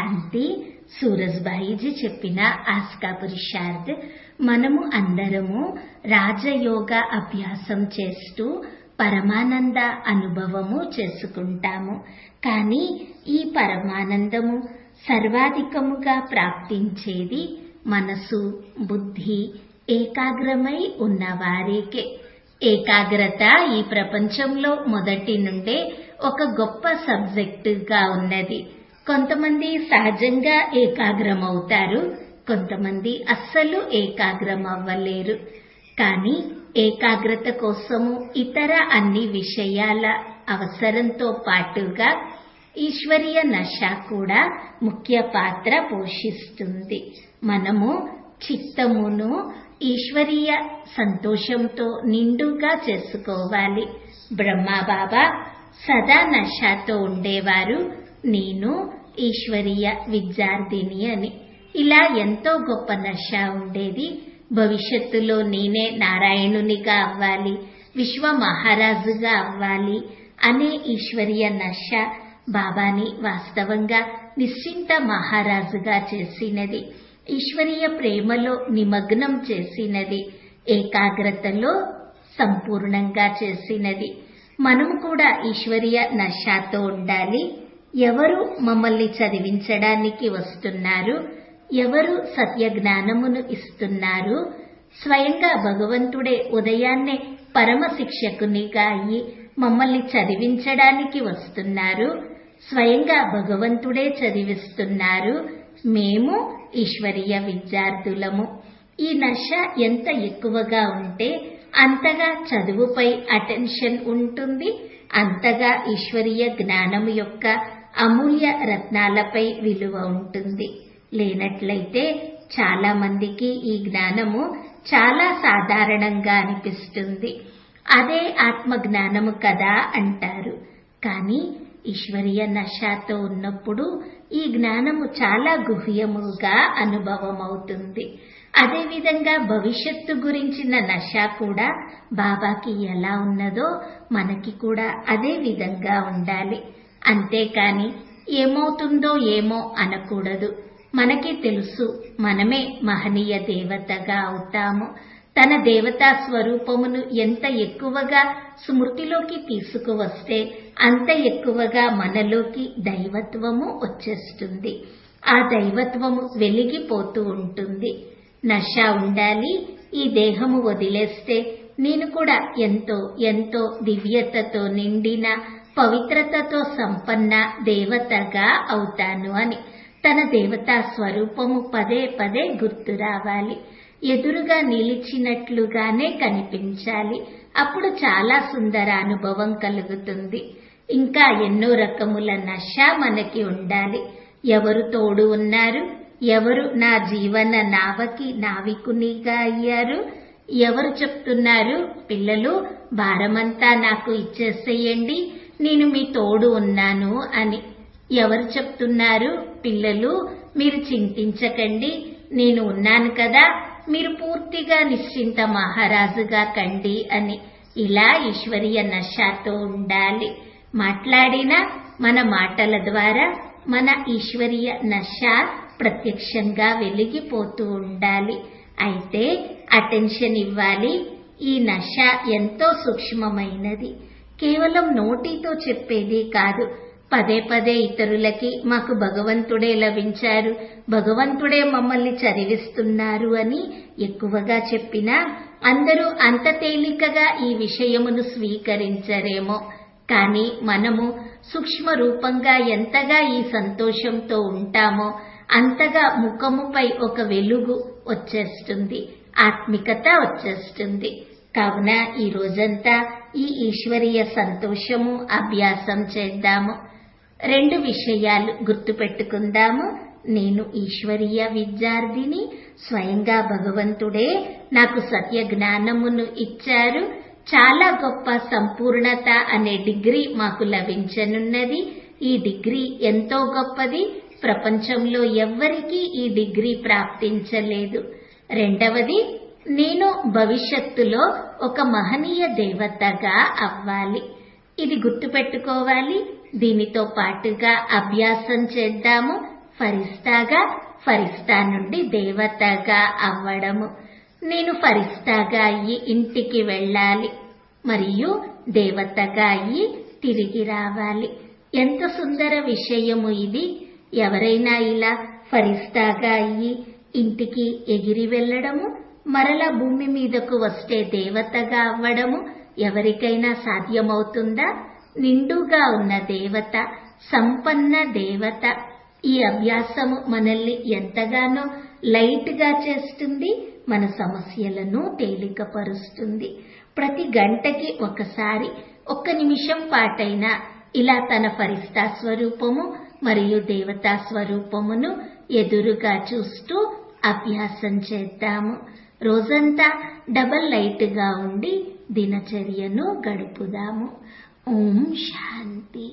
శాంతి. సూరజ్భాయిజీ చెప్పిన ఆస్కా పురుషార్థ్. మనము అందరము రాజయోగ అభ్యాసం చేస్తూ పరమానంద అనుభవము చేసుకుంటాము. కానీ ఈ పరమానందము సర్వాధికముగా ప్రాప్తించేది మనసు, బుద్ధి ఏకాగ్రమై ఉన్నవారికే. ఏకాగ్రత ఈ ప్రపంచంలో మొదటి నుండే ఒక గొప్ప సబ్జెక్టుగా ఉన్నది. కొంతమంది సహజంగా ఏకాగ్రమవుతారు, కొంతమంది అస్సలు ఏకాగ్రమవ్వలేరు. కానీ ఏకాగ్రత కోసము ఇతర అన్ని విషయాల అవసరంతో పాటుగా ఈశ్వరీయ నశ కూడా ముఖ్య పాత్ర పోషిస్తుంది. మనము చిత్తమును ఈశ్వరీయ సంతోషంతో నిండుగా చేసుకోవాలి. బ్రహ్మబాబా సదా నశతో ఉండేవారు, నేను ఈశ్వరీయ విద్యార్థిని అని. ఇలా ఎంతో గొప్ప నశ ఉండేది. భవిష్యత్తులో నేనే నారాయణునిగా అవ్వాలి, విశ్వ మహారాజుగా అవ్వాలి అనే ఈశ్వరీయ నశ బాబాని వాస్తవంగా నిశ్చింత మహారాజుగా చేసినది. ఈశ్వరీయ ప్రేమలో నిమగ్నం చేసినది, ఏకాగ్రతలో సంపూర్ణంగా చేసినది. మనం కూడా ఈశ్వరీయ నశతో ఉండాలి. ఎవరు మమ్మల్ని చదివించడానికి వస్తున్నారు, ఎవరు సత్య జ్ఞానమును ఇస్తున్నారు? స్వయంగా భగవంతుడే ఉదయాన్నే పరమ శిక్షకునిగా అయ్యి మమ్మల్ని చదివించడానికి వస్తున్నారు. స్వయంగా భగవంతుడే చదివిస్తున్నారు. మేము ఈశ్వరీయ విద్యార్థులము. ఈ నశ ఎంత ఎక్కువగా ఉంటే అంతగా చదువుపై అటెన్షన్ ఉంటుంది, అంతగా ఈశ్వరీయ జ్ఞానము యొక్క అమూల్య రత్నాలపై విలువ ఉంటుంది. లేనట్లయితే చాలా మందికి ఈ జ్ఞానము చాలా సాధారణంగా అనిపిస్తుంది. అదే ఆత్మ జ్ఞానము కదా అంటారు. కానీ ఈశ్వరీయ నశతో ఉన్నప్పుడు ఈ జ్ఞానము చాలా గుహ్యముగా అనుభవం అవుతుంది. అదేవిధంగా భవిష్యత్తు గురించిన నశ కూడా బాబాకి ఎలా ఉన్నదో మనకి కూడా అదే విధంగా ఉండాలి. అంతేకాని ఏమవుతుందో ఏమో అనకూడదు. మనకి తెలుసు మనమే మహనీయ దేవతగా అవుతాము. తన దేవతా స్వరూపమును ఎంత ఎక్కువగా స్మృతిలోకి తీసుకువస్తే అంత ఎక్కువగా మనలోకి దైవత్వము వచ్చేస్తుంది. ఆ దైవత్వము వెలిగిపోతూ ఉంటుంది. నశ ఉండాలి. ఈ దేహము వదిలేస్తే నేను కూడా ఎంతో ఎంతో దివ్యతతో నిండిన పవిత్రతతో సంపన్న దేవతగా అవుతాను అని తన దేవతా స్వరూపము పదే పదే గుర్తు రావాలి. ఎదురుగా నిలిచినట్లుగానే కనిపించాలి. అప్పుడు చాలా సుందర అనుభవం కలుగుతుంది. ఇంకా ఎన్నో రకముల నశ మనకి ఉండాలి. ఎవరు తోడు ఉన్నారు, ఎవరు నా జీవన నావకి నావికునిగా అయ్యారు, ఎవరు చెప్తున్నారు పిల్లలు భారమంతా నాకు ఇచ్చేసేయండి, నేను మీ తోడు ఉన్నాను అని. ఎవరు చెప్తున్నారు పిల్లలు మీరు చింతించకండి, నేను ఉన్నాను కదా, మీరు పూర్తిగా నిశ్చింత మహారాజుగా కండి అని. ఇలా ఈశ్వరీయ నశతో ఉండాలి. మాట్లాడిన మన మాటల ద్వారా మన ఈశ్వరీయ నశ ప్రత్యక్షంగా వెలిగిపోతూ ఉండాలి. అయితే అటెన్షన్ ఇవ్వాలి. ఈ నశ ఎంతో సూక్ష్మమైనది. కేవలం నోటితో చెప్పేది కాదు. పదే పదే ఇతరులకి మాకు భగవంతుడే లభించారు, భగవంతుడే మమ్మల్ని చదివిస్తున్నారు అని ఎక్కువగా చెప్పినా అందరూ అంత తేలికగా ఈ విషయమును స్వీకరించరేమో. కానీ మనము సూక్ష్మ రూపంగా ఎంతగా ఈ సంతోషంతో ఉంటామో అంతగా ముఖముపై ఒక వెలుగు వచ్చేస్తుంది, ఆత్మికత వచ్చేస్తుంది. కావున ఈ రోజంతా ఈ ఈశ్వరీయ సంతోషము అభ్యాసం చేద్దాము. 2 విషయాలు గుర్తుపెట్టుకుందాము. నేను ఈశ్వరీయ విద్యార్థిని, స్వయంగా భగవంతుడే నాకు సత్య జ్ఞానమును ఇచ్చారు. చాలా గొప్ప సంపూర్ణత అనే డిగ్రీ మాకు లభించనున్నది. ఈ డిగ్రీ ఎంతో గొప్పది. ప్రపంచంలో ఎవ్వరికీ ఈ డిగ్రీ ప్రాప్తించలేదు. రెండవది, నేను భవిష్యత్తులో ఒక మహనీయ దేవతగా అవ్వాలి. ఇది గుర్తుపెట్టుకోవాలి. దీనితో పాటుగా అభ్యాసం చేద్దాము. ఫరిస్తాగా, ఫరిస్తా నుండి దేవతగా అవ్వడము. నేను ఫరిస్తాగా అయ్యి ఇంటికి వెళ్ళాలి మరియు దేవతగా అయ్యి తిరిగి రావాలి. ఎంత సుందర విషయము ఇది. ఎవరైనా ఇలా ఫరిస్తాగా అయ్యి ఇంటికి ఎగిరి వెళ్ళడము, మరలా భూమి మీదకు వస్తే దేవతగా అవ్వడము ఎవరికైనా సాధ్యమవుతుందా? నిండుగా ఉన్న దేవత, సంపన్న దేవత. ఈ అభ్యాసము మనల్ని ఎంతగానో లైట్ గా చేస్తుంది, మన సమస్యలను తేలికపరుస్తుంది. ప్రతి గంటకి ఒకసారి 1 నిమిషం పాటైనా ఇలా తన ఫరిస్తా స్వరూపము మరియు దేవతా స్వరూపమును ఎదురుగా చూస్తూ అభ్యాసం చేద్దాము. రోజంతా డబల్ లైట్ గా ఉండి దినచర్యను గడుపుదాము. ఓం శాంతి.